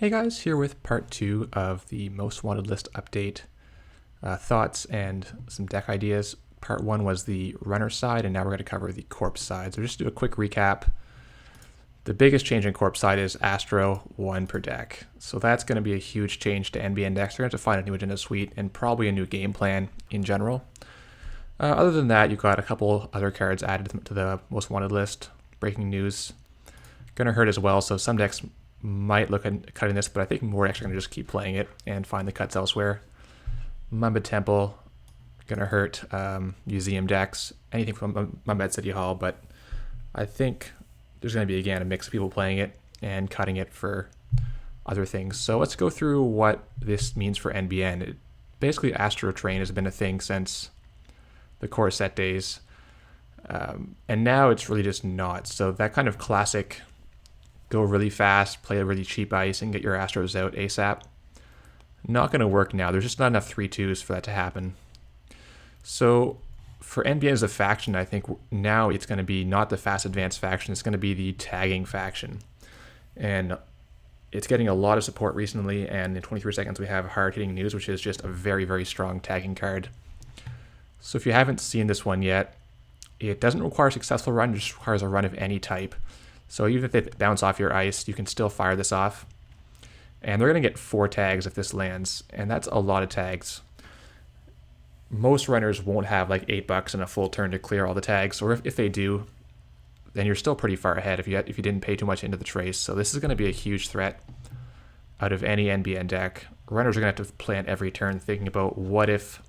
Hey guys, here with part 2 of the Most Wanted List update thoughts and some deck ideas. Part 1 was the runner side, and now we're going to cover the Corp side. So just to do a quick recap. The biggest change in Corp side is Astro 1 per deck. So that's going to be a huge change to NBN decks. They're going to have to find a new agenda suite and probably a new game plan in general. Other than that, you've got a couple other cards added to the Most Wanted List. Breaking news. Going to hurt as well, so some decks might look at cutting this, but I think more actually going to just keep playing it and find the cuts elsewhere. Mamba Temple, going to hurt museum decks, anything from Mamba City Hall, but I think there's going to be, again, a mix of people playing it and cutting it for other things. So let's go through what this means for NBN. Basically, Astro Train has been a thing since the core set days, and now it's really just not. So that kind of classic go really fast, play a really cheap ice, and get your Astros out ASAP. Not going to work now. There's just not enough 3/2s for that to happen. So for NBN as a faction, I think now it's going to be not the fast advanced faction. It's going to be the tagging faction. And it's getting a lot of support recently. And in 23 seconds, we have Hard Hitting News, which is just a very, very strong tagging card. So if you haven't seen this one yet, it doesn't require a successful run. It just requires a run of any type. So even if they bounce off your ice, you can still fire this off. And they're going to get 4 tags if this lands, and that's a lot of tags. Most runners won't have like $8 and a full turn to clear all the tags, or if they do, then you're still pretty far ahead if you didn't pay too much into the trace. So this is going to be a huge threat out of any NBN deck. Runners are going to have to plan every turn thinking about, what if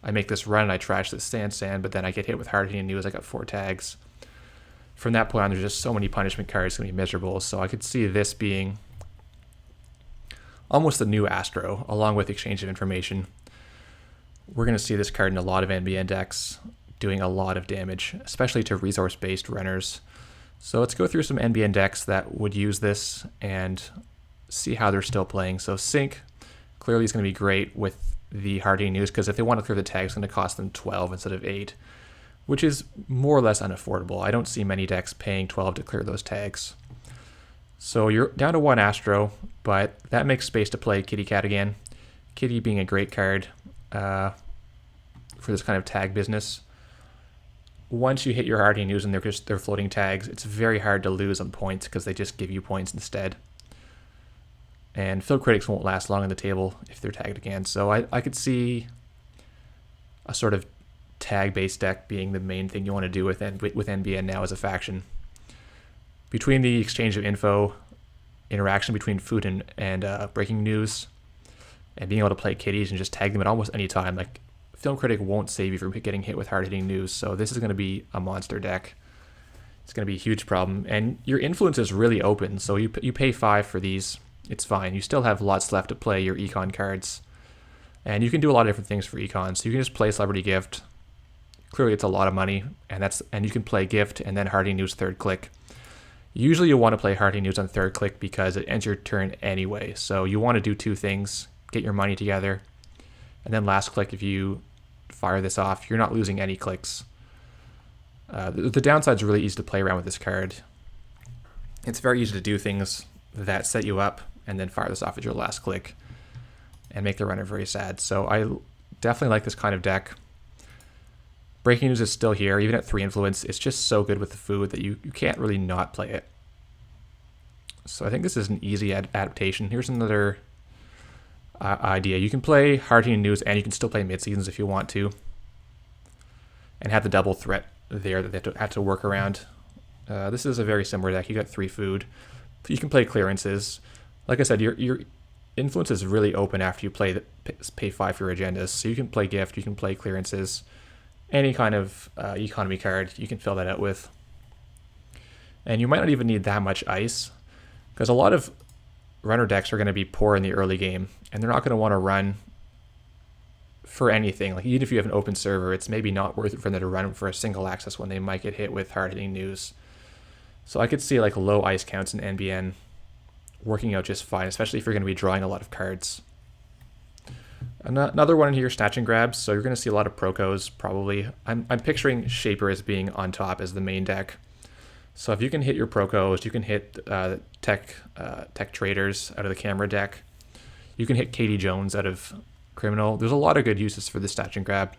I make this run and I trash this sand, but then I get hit with Hard Hitting News, I got 4 tags. From that point on, there's just so many punishment cards going to be miserable. So I could see this being almost the new Astro, along with Exchange of Information. We're going to see this card in a lot of NBN decks doing a lot of damage, especially to resource-based runners. So let's go through some NBN decks that would use this and see how they're still playing. So Sync clearly is going to be great with the Hard Hitting News, because if they want to clear the tags, it's going to cost them 12 instead of 8. Which is more or less unaffordable. I don't see many decks paying 12 to clear those tags. So you're down to 1 Astro, but that makes space to play Kitty Cat again. Kitty being a great card for this kind of tag business. Once you hit your Hard Hitting News and they're floating tags, it's very hard to lose on points because they just give you points instead. And Field Critics won't last long on the table if they're tagged again. So I could see a sort of tag-based deck being the main thing you want to do with NBN now as a faction. Between the exchange of info, interaction between food and breaking news, and being able to play kitties and just tag them at almost any time, like Film Critic won't save you from getting hit with hard-hitting news, so this is going to be a monster deck. It's going to be a huge problem, and your influence is really open, so you pay 5 for these, it's fine. You still have lots left to play your econ cards, and you can do a lot of different things for econ, so you can just play Celebrity Gift. Clearly it's a lot of money, and you can play Gift and then Hard Hitting News 3rd click. Usually you want to play Hard Hitting News on 3rd click because it ends your turn anyway. So you want to do 2 things, get your money together, and then last click, if you fire this off, you're not losing any clicks. The downside is really easy to play around with this card. It's very easy to do things that set you up and then fire this off at your last click and make the runner very sad. So I definitely like this kind of deck. Breaking News is still here, even at 3 influence. It's just so good with the food that you can't really not play it. So I think this is an easy adaptation. Here's another idea. You can play Hard Hitting News and you can still play mid-seasons if you want to, and have the double threat there that they have to work around. This is a very similar deck. You got 3 food. You can play clearances. Like I said, your influence is really open after you pay 5 for your agendas. So you can play Gift, you can play clearances. Any kind of economy card you can fill that out with. And you might not even need that much ice, because a lot of runner decks are going to be poor in the early game, and they're not going to want to run for anything. Like, even if you have an open server, it's maybe not worth it for them to run for a single access when they might get hit with hard-hitting news. So I could see like low ice counts in NBN working out just fine, especially if you're going to be drawing a lot of cards. Another one in here, Snatch and Grabs. So you're going to see a lot of Procos, probably. I'm picturing Shaper as being on top as the main deck. So if you can hit your Procos, you can hit tech traders out of the camera deck. You can hit Katie Jones out of criminal. There's a lot of good uses for this snatch and grab.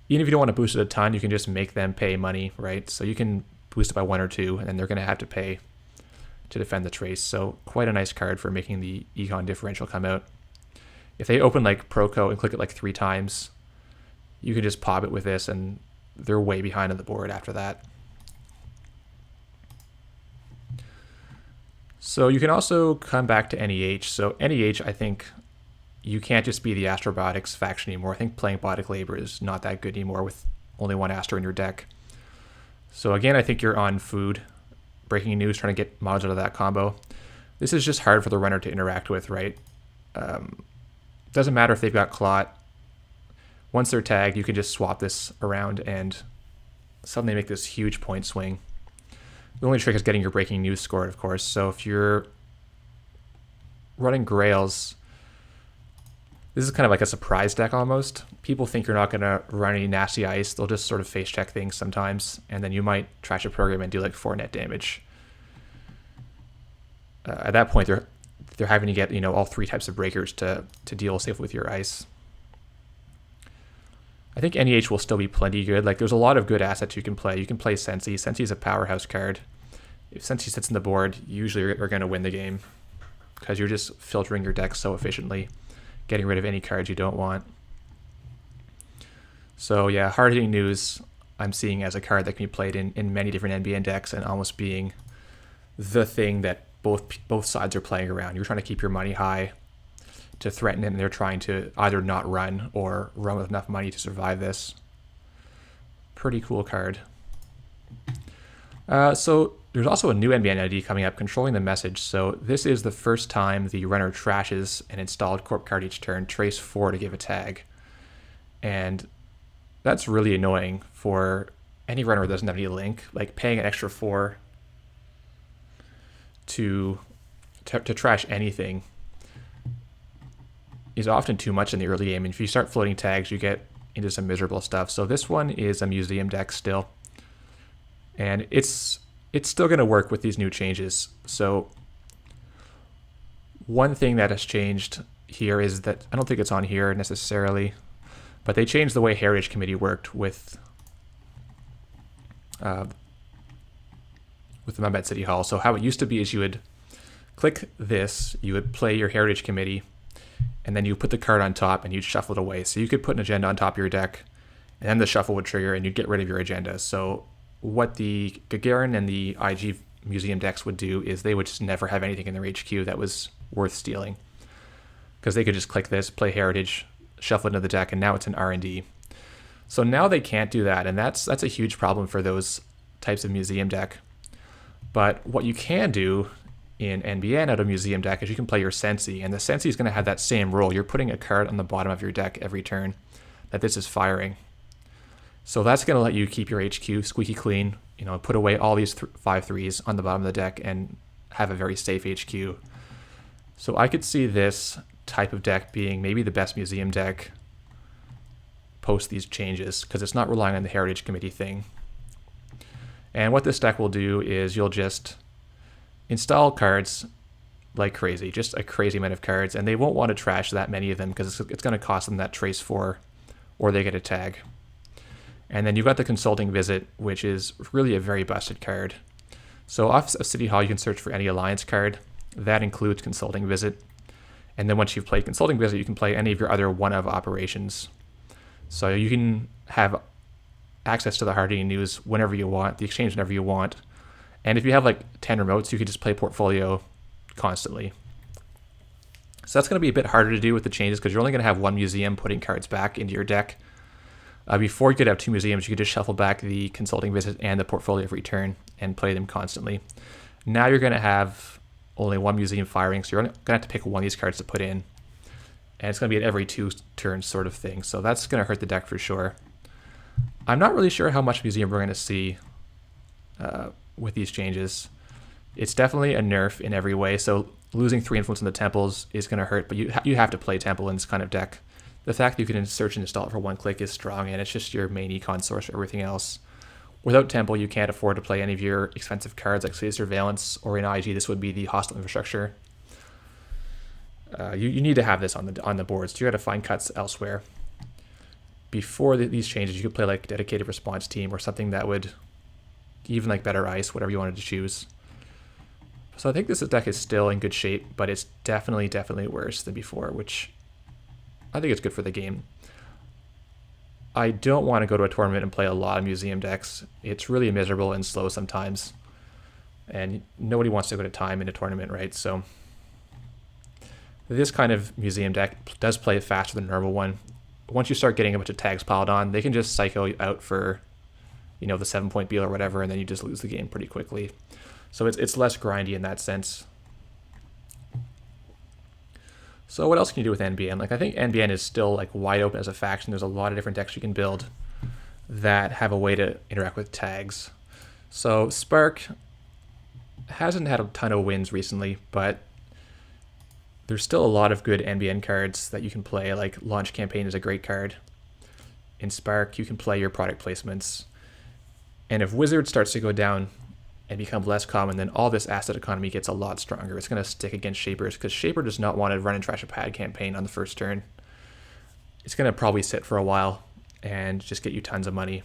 Even if you don't want to boost it a ton, you can just make them pay money, right? So you can boost it by 1 or 2, and then they're going to have to pay to defend the trace. So quite a nice card for making the econ differential come out. If they open like Proco and click it like 3 times, you can just pop it with this, and they're way behind on the board after that. So you can also come back to NEH. So NEH, I think you can't just be the Astrobotics faction anymore. I think playing Biotic Labor is not that good anymore with only 1 Astro in your deck. So again, I think you're on food. Breaking news, trying to get mods out of that combo. This is just hard for the runner to interact with, right? Doesn't matter if they've got Clot. Once they're tagged, you can just swap this around and suddenly make this huge point swing. The only trick is getting your breaking news scored, of course. So if you're running Grails, this is kind of like a surprise deck almost. People think you're not going to run any nasty ice. They'll just sort of face check things sometimes, and then you might trash a program and do like 4 net damage. At that point, they're having to get, you know, all 3 types of breakers to deal safe with your ice. I think NEH will still be plenty good. Like, there's a lot of good assets you can play. You can play Sensi. Sensi is a powerhouse card. If Sensi sits on the board, you usually are going to win the game because you're just filtering your deck so efficiently, getting rid of any cards you don't want. So yeah, hard-hitting news I'm seeing as a card that can be played in many different NBN decks and almost being the thing that both sides are playing around. You're trying to keep your money high to threaten it, and they're trying to either not run or run with enough money to survive this. Pretty cool card. So there's also a new NBN ID coming up, Controlling the Message. So this is the first time the runner trashes an installed Corp card each turn, trace 4 to give a tag. And that's really annoying for any runner that doesn't have any link. Like, paying an extra 4 to trash anything is often too much in the early game. And if you start floating tags, you get into some miserable stuff. So this one is a museum deck still. And it's still going to work with these new changes. So one thing that has changed here is that, I don't think it's on here necessarily, but they changed the way Heritage Committee worked with the Mudbed City Hall. So how it used to be is you would click this, you would play your Heritage Committee, and then you put the card on top and you'd shuffle it away. So you could put an agenda on top of your deck, and then the shuffle would trigger and you'd get rid of your agenda. So what the Gagarin and the IG museum decks would do is they would just never have anything in their HQ that was worth stealing, because they could just click this, play Heritage, shuffle it into the deck, and now it's an R&D. So now they can't do that, and that's a huge problem for those types of museum deck. But what you can do in NBN out of museum deck is you can play your Sensi, and the Sensi is going to have that same role. You're putting a card on the bottom of your deck every turn that this is firing. So that's going to let you keep your HQ squeaky clean, you know, put away all these 5 threes on the bottom of the deck and have a very safe HQ. So I could see this type of deck being maybe the best museum deck post these changes, because it's not relying on the Heritage Committee thing. And what this deck will do is you'll just install cards like crazy, just a crazy amount of cards, and they won't want to trash that many of them because it's going to cost them that trace 4 or they get a tag. And then you've got the Consulting Visit, which is really a very busted card. So off of City Hall, you can search for any Alliance card. That includes Consulting Visit. And then once you've played Consulting Visit, you can play any of your other one-of operations. So you can have access to the hard-hitting news whenever you want, the exchange whenever you want. And if you have like 10 remotes, you could just play Portfolio constantly. So that's going to be a bit harder to do with the changes, because you're only going to have one museum putting cards back into your deck. Before you could have 2 museums, you could just shuffle back the Consulting Visit and the Portfolio of Return and play them constantly. Now you're going to have only 1 museum firing, so you're going to have to pick one of these cards to put in. And it's going to be an every 2 turns sort of thing, so that's going to hurt the deck for sure. I'm not really sure how much museum we're going to see with these changes. It's definitely a nerf in every way, so losing 3 influence in the temples is going to hurt, but you have to play temple in this kind of deck. The fact that you can search and install it for 1 click is strong, and it's just your main econ source for everything else. Without Temple, you can't afford to play any of your expensive cards like say Surveillance, or in IG, this would be the Hostile Infrastructure. You need to have this on the board, so you got to find cuts elsewhere. Before these changes, you could play like Dedicated Response Team or something that would, even like Better Ice, whatever you wanted to choose. So I think this deck is still in good shape, but it's definitely worse than before, which I think it's good for the game. I don't want to go to a tournament and play a lot of museum decks. It's really miserable and slow sometimes, and nobody wants to go to time in a tournament, right? So this kind of museum deck does play faster than a normal one. Once you start getting a bunch of tags piled on, they can just psycho out for, the 7-point Beal or whatever, and then you just lose the game pretty quickly. So it's less grindy in that sense. So what else can you do with NBN? Like, I think NBN is still like wide open as a faction. There's a lot of different decks you can build that have a way to interact with tags. So Spark hasn't had a ton of wins recently, but there's still a lot of good NBN cards that you can play. Like Launch Campaign is a great card. In Spark, you can play your product placements. And if Wizard starts to go down and become less common, then all this asset economy gets a lot stronger. It's going to stick against Shapers, because Shaper does not want to run and trash a pad campaign on the first turn. It's going to probably sit for a while and just get you tons of money.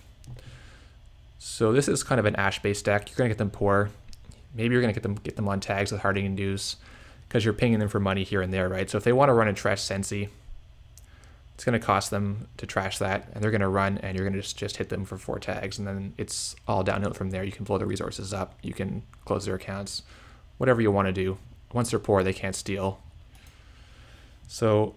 So this is kind of an Ash-based deck. You're going to get them poor. Maybe you're going to get them on tags with Harding and News, because you're pinging them for money here and there, right? So if they want to run and trash Sensi, it's going to cost them to trash that, and they're going to run, and you're going to just hit them for 4 tags, and then it's all downhill from there. You can blow the resources up, you can close their accounts, whatever you want to do. Once they're poor, they can't steal. So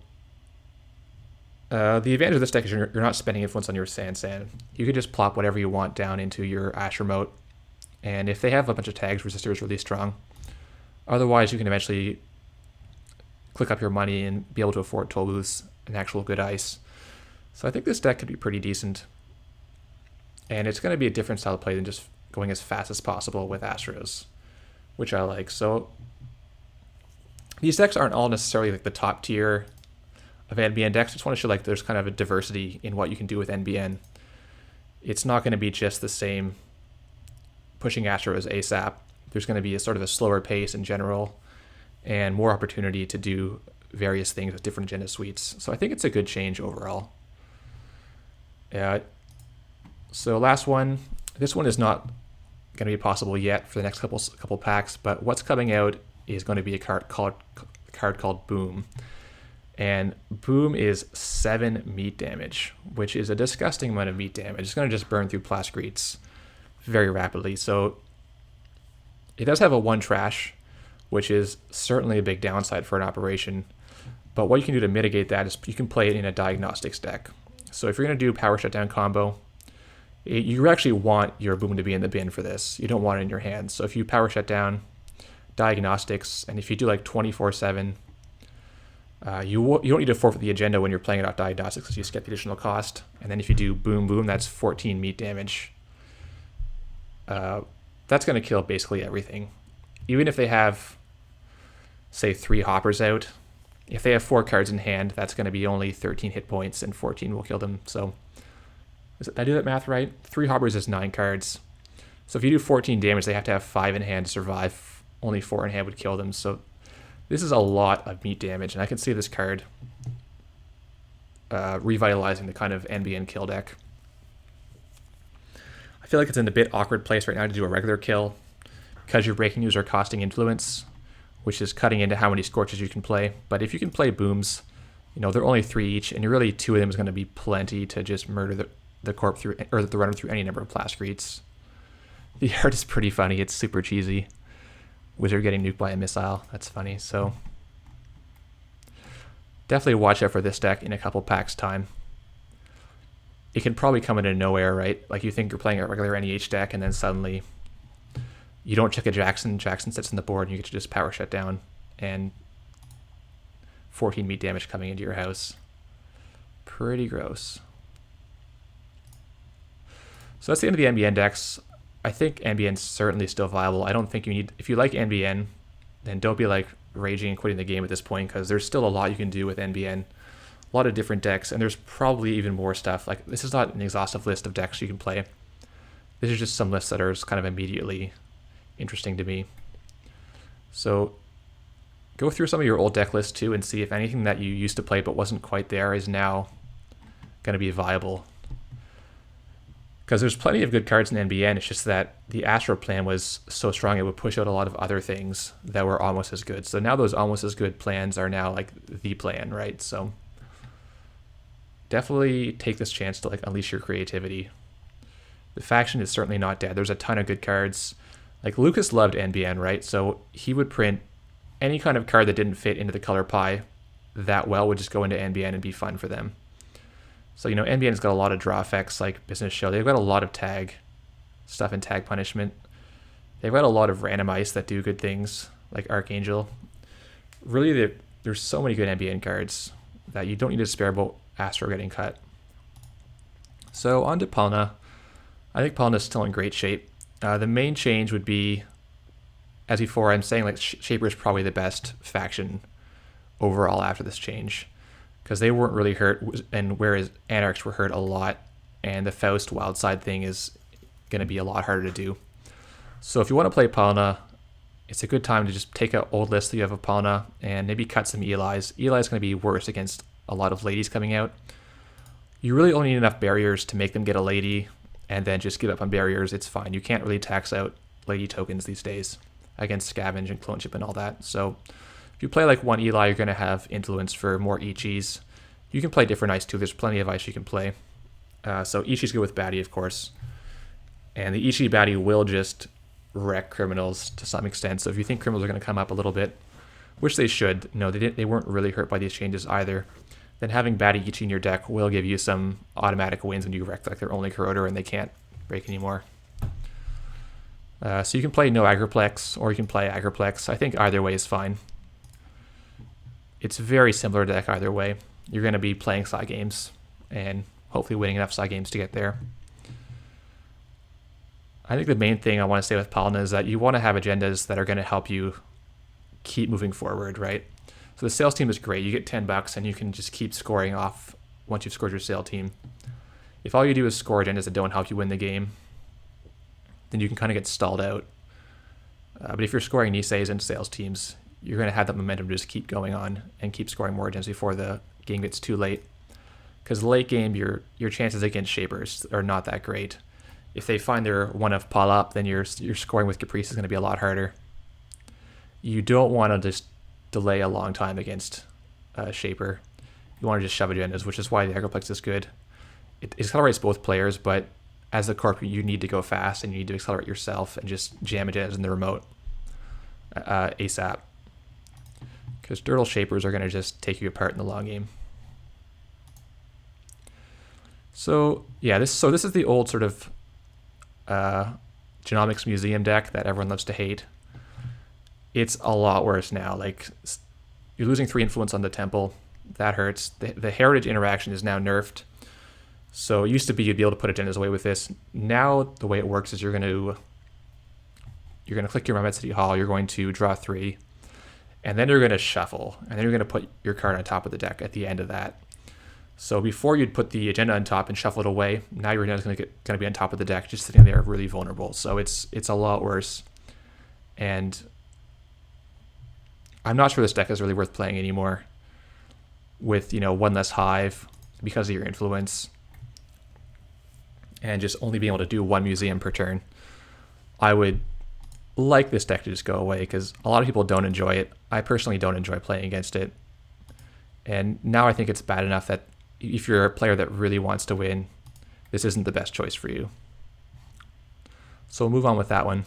the advantage of this deck is you're not spending influence on your Sand. You can just plop whatever you want down into your Ash remote, and if they have a bunch of tags, Resistor is really strong. Otherwise, you can eventually click up your money and be able to afford toll booths and actual good ice. So I think this deck could be pretty decent. And it's going to be a different style of play than just going as fast as possible with Astros, which I like. So these decks aren't all necessarily like the top tier of NBN decks. I just want to show like there's kind of a diversity in what you can do with NBN. It's not going to be just the same pushing Astros ASAP. There's going to be a sort of a slower pace in general and more opportunity to do various things with different agenda suites. So I think it's a good change overall. So last one. This one is not going to be possible yet for the next couple packs, but what's coming out is going to be a card called Boom. And Boom is 7 meat damage, which is a disgusting amount of meat damage. It's going to just burn through Plascretes very rapidly. So it does have a 1 trash, which is certainly a big downside for an operation. But what you can do to mitigate that is you can play it in a diagnostics deck. So if you're going to do Power Shutdown combo, you actually want your Boom to be in the bin for this. You don't want it in your hands. So if you Power Shutdown, diagnostics, and if you do like 24/7, you don't need to forfeit the agenda when you're playing it off diagnostics, because you just get the additional cost. And then if you do Boom, that's 14 meat damage. That's going to kill basically everything. Even if they have, say, 3 hoppers out, if they have 4 cards in hand, that's going to be only 13 hit points, and 14 will kill them. So did I do that math right? 3 hoppers is 9 cards. So if you do 14 damage, they have to have 5 in hand to survive. Only 4 in hand would kill them. So this is a lot of meat damage, and I can see this card revitalizing the kind of NBN kill deck. I feel like it's in a bit awkward place right now to do a regular kill, because your breaking news are costing influence, which is cutting into how many Scorches you can play. But if you can play Booms, they're only 3 each, and really 2 of them is going to be plenty to just murder the Corp through, or the runner through any number of Plascretes. The art is pretty funny. It's super cheesy. Wizard getting nuked by a missile. That's funny. So definitely watch out for this deck in a couple packs time. It can probably come into nowhere, right? Like you think you're playing a regular NEH deck, and then suddenly you don't check a Jackson sits on the board, and you get to just Power Shut Down, and 14 meat damage coming into your house. Pretty gross. So that's the end of the NBN decks. I think NBN's certainly still viable. I don't think you need, if you like NBN, then don't be like raging and quitting the game at this point, because there's still a lot you can do with NBN. A lot of different decks, and there's probably even more stuff. Like, this is not an exhaustive list of decks you can play. This is just some lists that are kind of immediately interesting to me. So go through some of your old deck lists too and see if anything that you used to play but wasn't quite there is now going to be viable. Because there's plenty of good cards in NBN, it's just that the Astro plan was so strong it would push out a lot of other things that were almost as good. So now those almost as good plans are now like the plan, right? So definitely take this chance to like unleash your creativity. The faction is certainly not dead. There's a ton of good cards. Like Lucas loved NBN, right? So he would print any kind of card that didn't fit into the color pie that well would just go into NBN and be fun for them. So, NBN's got a lot of draw effects like Business Show. They've got a lot of tag stuff and tag punishment. They've got a lot of random ice that do good things like Archangel. Really, there's so many good NBN cards that you don't need to despair about Astro getting cut. So on to Palna. I think Palna's still in great shape. The main change would be, as before, I'm saying like Shaper is probably the best faction overall after this change, because they weren't really hurt, and whereas Anarchs were hurt a lot, and the Faust Wildside thing is going to be a lot harder to do. So if you want to play Palna, it's a good time to just take an old list that you have of Palna and maybe cut some Eli's. Eli's going to be worse against a lot of ladies coming out. You really only need enough barriers to make them get a lady, and then just give up on barriers. It's fine. You can't really tax out lady tokens these days against Scavenge and Clone Chip and all that. So if you play like one Eli, you're going to have influence for more Ichis. You can play different ice too. There's plenty of ice you can play. So Ichi's good with Baddie, of course. And the Ichi Baddie will just wreck criminals to some extent. So if you think criminals are going to come up a little bit, which they should, no, they weren't really hurt by these changes either, then having Baddie Ichi in your deck will give you some automatic wins when you wreck like their only Corroder and they can't break anymore. So you can play no Agriplex, or you can play Agriplex. I think either way is fine. It's very similar deck either way. You're going to be playing side games and hopefully winning enough side games to get there. I think the main thing I want to say with Palna is that you want to have agendas that are going to help you keep moving forward, right? So the sales team is great. You get $10 and you can just keep scoring off once you've scored your sale team. If all you do is score agendas that don't help you win the game, then you can kind of get stalled out. But if you're scoring Niseis and sales teams, you're going to have that momentum to just keep going on and keep scoring more agendas before the game gets too late. Because late game, your chances against Shapers are not that great. If they find their one of Pal up, then your scoring with Caprice is going to be a lot harder. You don't want to just delay a long time against Shaper. You want to just shove agendas, which is why the Agriplex is good. It accelerates both players, but as the Corp, you need to go fast and you need to accelerate yourself and just jam agendas in the remote ASAP. Because Dirtle Shapers are going to just take you apart in the long game. So yeah, this is the old sort of Genomics Museum deck that everyone loves to hate. It's a lot worse now. Like, you're losing 3 influence on the Temple. That hurts. The Heritage interaction is now nerfed. So it used to be you'd be able to put agendas away with this. Now the way it works is you're going to click your Mom at City Hall. You're going to draw 3, and then you're going to shuffle, and then you're going to put your card on top of the deck at the end of that. So before you'd put the agenda on top and shuffle it away, now your agenda is going to be on top of the deck, just sitting there really vulnerable. So it's a lot worse. And I'm not sure this deck is really worth playing anymore with, one less Hive because of your influence and just only being able to do 1 museum per turn. I would like this deck to just go away because a lot of people don't enjoy it. I personally don't enjoy playing against it. And now I think it's bad enough that if you're a player that really wants to win, this isn't the best choice for you. So we'll move on with that one.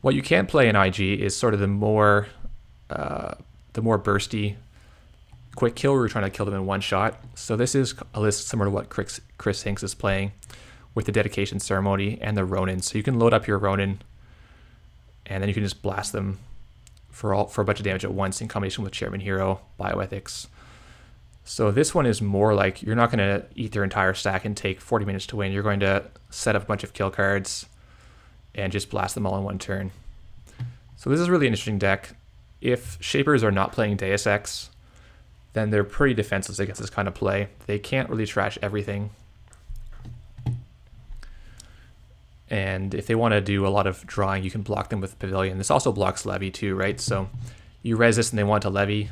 What you can play in IG is sort of the more bursty quick kill where you're trying to kill them in one shot. So this is a list similar to what Chris Hinks is playing with the Dedication Ceremony and the Ronin. So you can load up your Ronin and then you can just blast them for a bunch of damage at once in combination with Chairman Hero, Bioethics. So this one is more like you're not going to eat their entire stack and take 40 minutes to win. You're going to set up a bunch of kill cards and just blast them all in one turn. So this is a really interesting deck. If Shapers are not playing Deus Ex, then they're pretty defenseless against this kind of play. They can't really trash everything. And if they want to do a lot of drawing, you can block them with Pavilion. This also blocks Levy too, right? So you res this and they want to Levy,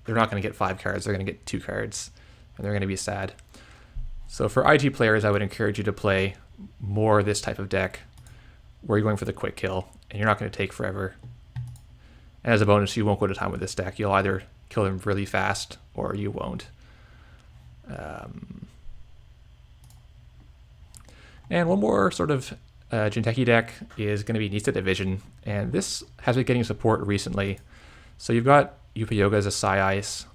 they're not going to get 5 cards, they're going to get 2 cards, and they're going to be sad. So for IG players, I would encourage you to play more this type of deck where you're going for the quick kill, and you're not going to take forever. And as a bonus, you won't go to time with this deck. You'll either kill them really fast, or you won't. And one more sort of Jinteki deck is going to be Nista Division, and this has been getting support recently. So you've got Yupa Yoga as a Psy Ice.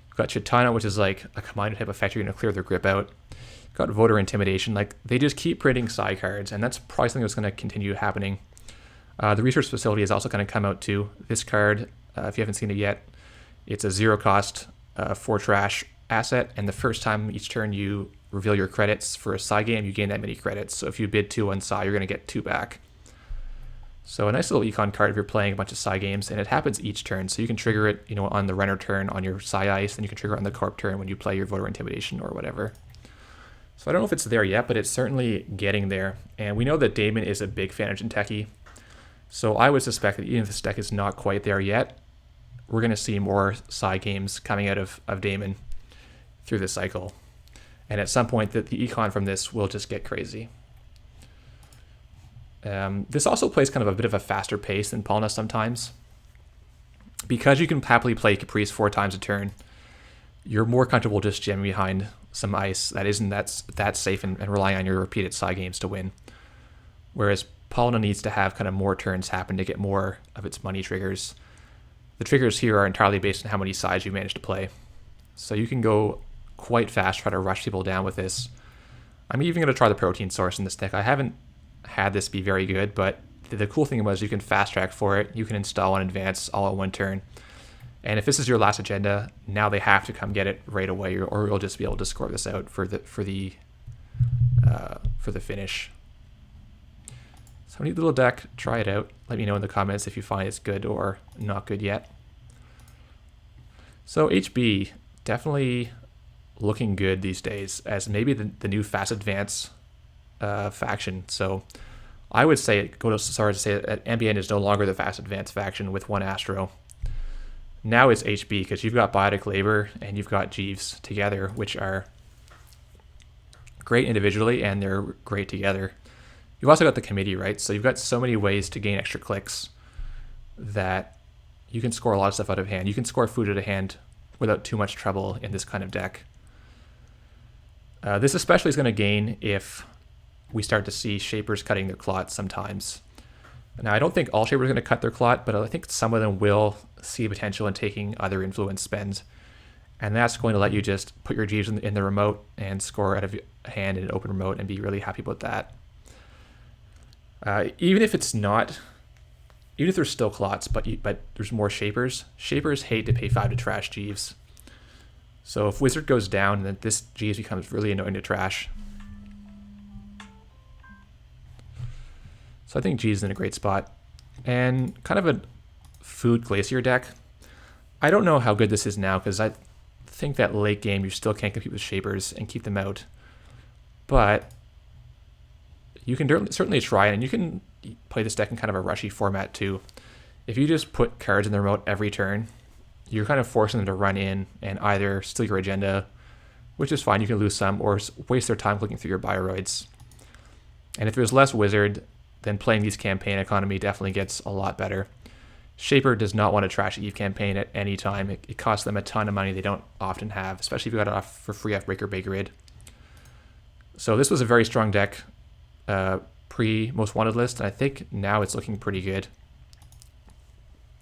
You've got Chitana, which is like a command type effect. You're going to clear their grip out. You've got Voter Intimidation. Like, they just keep printing Psy cards, and that's probably something that's going to continue happening. The Research Facility is also going to come out too. This card, if you haven't seen it yet, it's a 0 cost 4 trash asset, and the first time each turn you reveal your credits for a Psy game, you gain that many credits. So if you bid 2 on Psy, you're going to get 2 back. So a nice little econ card if you're playing a bunch of Psy games, and it happens each turn. So you can trigger it, on the Renner turn on your Psy Ice, and you can trigger it on the Corp turn when you play your Voter Intimidation or whatever. So I don't know if it's there yet, but it's certainly getting there. And we know that Damon is a big fan of Jinteki. So I would suspect that even if this deck is not quite there yet, we're going to see more Psy games coming out of Damon through this cycle. And at some point, the econ from this will just get crazy. This also plays kind of a bit of a faster pace than Palna sometimes. Because you can happily play Caprice 4 times a turn, you're more comfortable just jamming behind some ice that isn't that safe and relying on your repeated Psy games to win. Whereas Palna needs to have kind of more turns happen to get more of its money triggers. The triggers here are entirely based on how many sides you manage to play. So you can go quite fast, try to rush people down with this. I'm even going to try the protein source in this deck. I haven't had this be very good, but the cool thing was you can fast track for it. You can install in advance all at one turn. And if this is your last agenda, now they have to come get it right away, or you'll just be able to score this out for the finish. So neat little deck. Try it out. Let me know in the comments if you find it's good or not good yet. So HB, definitely looking good these days as maybe the new Fast Advance faction. So I would say, go as far as to say that NBN is no longer the Fast Advance faction with one Astro. Now it's HB because you've got Biotic Labor and you've got Jeeves together, which are great individually and they're great together. You've also got the committee, right? So you've got so many ways to gain extra clicks that you can score a lot of stuff out of hand. You can score food out of hand without too much trouble in this kind of deck. This especially is going to gain if we start to see Shapers cutting their clot sometimes. Now, I don't think all Shapers are going to cut their clot, but I think some of them will see potential in taking other influence spends. And that's going to let you just put your Jeeves in the remote and score out of hand in an open remote and be really happy about that. Even if it's not, even if there's still clots, but there's more Shapers hate to pay 5 to trash Jeeves. So if Wizard goes down, then this Jeeves becomes really annoying to trash. So I think Jeeves is in a great spot. And kind of a food Glacier deck. I don't know how good this is now because I think that late game you still can't compete with Shapers and keep them out. But you can certainly try it, and you can play this deck in kind of a rushy format too. If you just put cards in the remote every turn, you're kind of forcing them to run in and either steal your agenda, which is fine, you can lose some, or waste their time clicking through your Bioroids. And if there's less Wizard, then playing these campaign economy definitely gets a lot better. Shaper does not want to trash Eve campaign at any time. It costs them a ton of money they don't often have, especially if you got it off for free off Breaker Grid. So this was a very strong deck pre-Most Wanted list, and I think now it's looking pretty good.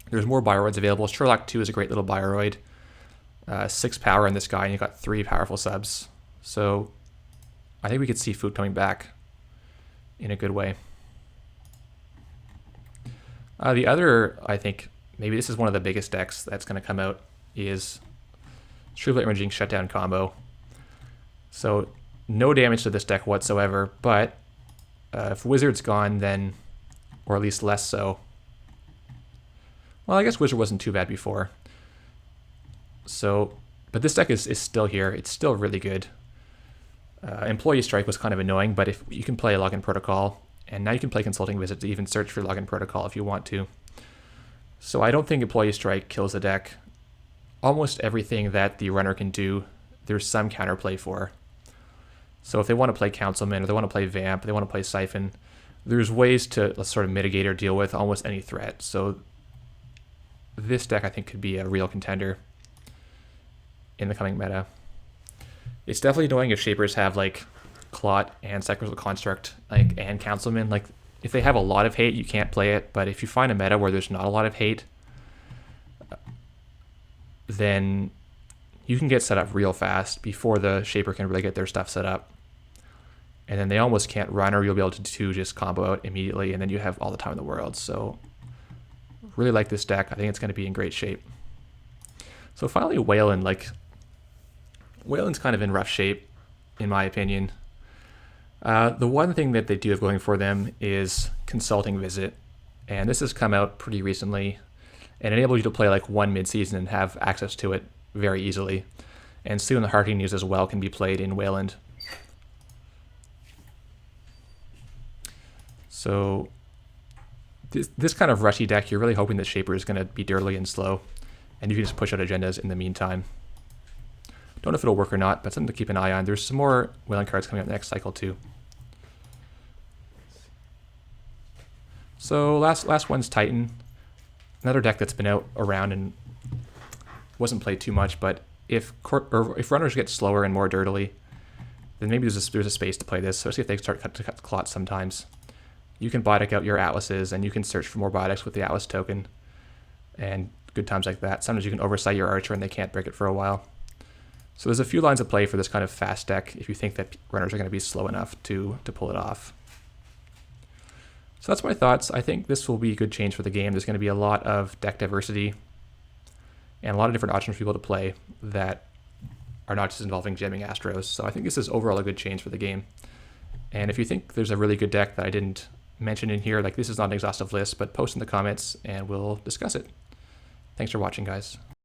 There's more Bioroids available. Sherlock 2 is a great little Bioroid. 6 power in this guy, and you got 3 powerful subs. So I think we could see food coming back in a good way. The other, I think, maybe this is one of the biggest decks that's going to come out, is Shrivelet Imaging Shutdown combo. So no damage to this deck whatsoever, but if Wizard's gone, then, or at least less so. Well, I guess Wizard wasn't too bad before. So, but this deck is still here. It's still really good. Employee Strike was kind of annoying, but if you can play a Login Protocol And now you can play Consulting Visit to even search for Login Protocol if you want to. So I don't think Employee Strike kills the deck. Almost everything that the runner can do, there's some counterplay for. So if they want to play Councilman, or they want to play Vamp, they want to play Siphon, there's ways to sort of mitigate or deal with almost any threat. So this deck, I think, could be a real contender in the coming meta. It's definitely annoying if Shapers have like Clot and Sacrificial Construct and Councilman. Like if they have a lot of hate, you can't play it. But if you find a meta where there's not a lot of hate, then you can get set up real fast before the Shaper can really get their stuff set up. And then they almost can't run, or you'll be able to just combo out immediately, and then you have all the time in the world. So really like this deck. I think it's going to be in great shape. So finally, Wayland. Wayland's kind of in rough shape, in my opinion. The one thing that they do have going for them is Consulting Visit. And this has come out pretty recently and enables you to play like one mid-season and have access to it very easily. And soon the Hearting News as well can be played in Wayland. So this kind of rushy deck, you're really hoping that Shaper is going to be dirty and slow, and you can just push out agendas in the meantime. Don't know if it'll work or not, but something to keep an eye on. There's some more Wayland cards coming up next cycle too. So last one's Titan. Another deck that's been out around and wasn't played too much, but if runners get slower and more dirtily, then maybe there's a space to play this, especially if they start to cut clots sometimes. You can biodeck out your Atlases, and you can search for more biodecks with the Atlas token, and good times like that. Sometimes you can oversight your Archer and they can't break it for a while. So there's a few lines of play for this kind of fast deck if you think that runners are going to be slow enough to pull it off. So that's my thoughts. I think this will be a good change for the game. There's going to be a lot of deck diversity and a lot of different options for people to play that are not just involving jamming Astros. So I think this is overall a good change for the game. And if you think there's a really good deck that I didn't mention in here, like this is not an exhaustive list, but post in the comments and we'll discuss it. Thanks for watching, guys.